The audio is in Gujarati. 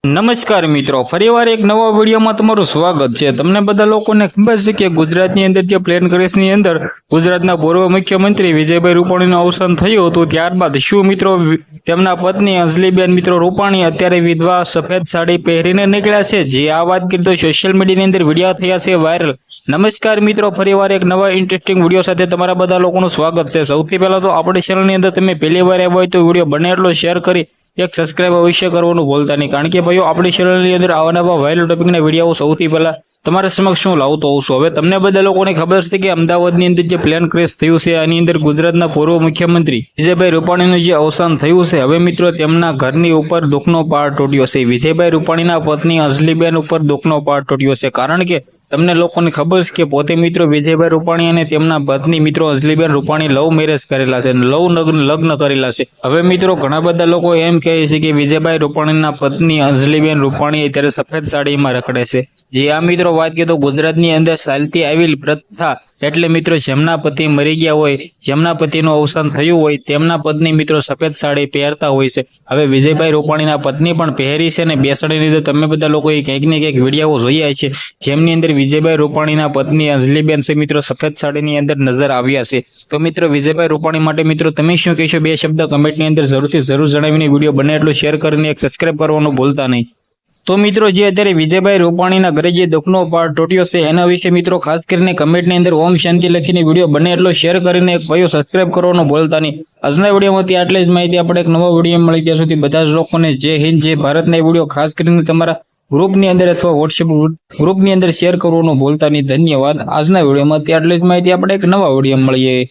નમસ્કાર મિત્રો, ફરીવાર એક નવા વિડીયોમાં તમારું સ્વાગત છે। તમને બધા લોકોને ખબર છે કે ગુજરાતની અંદર જે પ્લેન ક્રેશની અંદર ગુજરાતના પૂર્વ મુખ્યમંત્રી વિજયભાઈ રૂપાણીનું અવસાન થયું હતું, ત્યારબાદ શું મિત્રો તેમના પત્ની અંજલિબેન મિત્રો રૂપાણી અત્યારે વિધવા સફેદ સાડી પહેરીને નીકળ્યા છે? જે આ વાત કરી તો સોશિયલ મીડિયાની અંદર વિડીયો થયા છે વાયરલ। નમસ્કાર મિત્રો, ફરીવાર એક નવા ઇન્ટરેસ્ટિંગ વિડીયો સાથે તમારા બધા લોકોનું સ્વાગત છે। સૌથી પહેલા તો આપણી ચેનલની અંદર તમે પહેલી વાર આવ્યા હોય તો વિડીયો બને એટલો શેર કરી એક સબસ્ક્રાઇબ અવશ્ય કરવાનું ભૂલતા નહીં, કારણ કે ભાઈઓ આપણી ચેનલની અંદર આવા નવા વાયરલ ટોપિકના વિડીયો સૌથી પહેલા તમારા સમક્ષ હું લાવતો હોઉં છું। હવે તમને બધા લોકોને ખબર છે કે અમદાવાદની અંદર જે પ્લેન ક્રેશ થયું છે, આની અંદર ગુજરાતના પૂર્વ મુખ્યમંત્રી વિજયભાઈ રૂપાણીનું જે અવસાન થયું છે, હવે મિત્રો તેમના ઘરની ઉપર દુઃખનો પહાડ તૂટ્યો છે। વિજયભાઈ રૂપાણીના પત્ની અંજલિબેન ઉપર દુઃખનો પહાડ તૂટ્યો છે, કારણ કે તમને લોકોને ખબર છે કે પોતે મિત્રો વિજયભાઈ રૂપાણી અને તેમના પત્ની મિત્રો અંજલિબેન રૂપાણી લવ મેરેજ કરેલા છે, લગ્ન કરેલા છે। હવે મિત્રો ઘણા બધા લોકો એમ કહે છે કે વિજયભાઈ રૂપાણીના પત્ની અંજલિબેન રૂપાણી અત્યારે સફેદ સાડીમાં રખડે છે। જે આ મિત્રો વાત કરીએ તો ગુજરાતની અંદર ચાલતી આવેલી પ્રથા, એટલે મિત્રો જેમના પતિ મરી ગયા હોય, જેમના પતિનું અવસાન થયું હોય, તેમના પત્ની મિત્રો સફેદ સાડી પહેરતા હોય છે। હવે વિજયભાઈ રૂપાણીના પત્ની પણ પહેરી છે અને બેસાડીની અંદર તમે બધા લોકોએ કંઈક ને કંઈક વિડીયો જોયા છે, જેમની અંદર વિજયભાઈ રૂપાણીના પત્ની અંજલિબેન છે મિત્રો સફેદ સાડીની અંદર નજર આવ્યા છે। તો મિત્રો વિજયભાઈ રૂપાણી માટે મિત્રો તમે શું કહેશો? બે શબ્દ કમેન્ટની અંદર જરૂર જણાવીને વિડીયો બને એટલો શેર કરીને એક સબસ્ક્રાઇબ કરવાનું ભૂલતા નહીં। તો મિત્રો જે અત્યારે વિજયભાઈ રૂપાણીના ઘરે જે દુઃખનો પહાડ તૂટ્યો છે, એના વિશે મિત્રો ખાસ કરીને કમેન્ટની અંદર ઓમ શાંતિ લખીને વિડીયો બને એટલો શેર કરીને એક ભાઈઓ સબસ્ક્રાઇબ કરવાનું ભૂલતા નહીં। આજના વિડીયોમાંથી આટલી જ માહિતી, આપણે એક નવો વિડીયો મળી ત્યાં સુધી બધા જ લોકોને જય હિન્દ જય ભારતના વિડીયો ખાસ કરીને તમારા ગ્રુપની અંદર અથવા વોટ્સએપ ગ્રુપની અંદર શેર કરવાનું ભૂલતા નહીં। ધન્યવાદ। આજના વિડીયોમાંથી આટલી જ માહિતી, આપણે એક નવા વિડીયો મળીએ।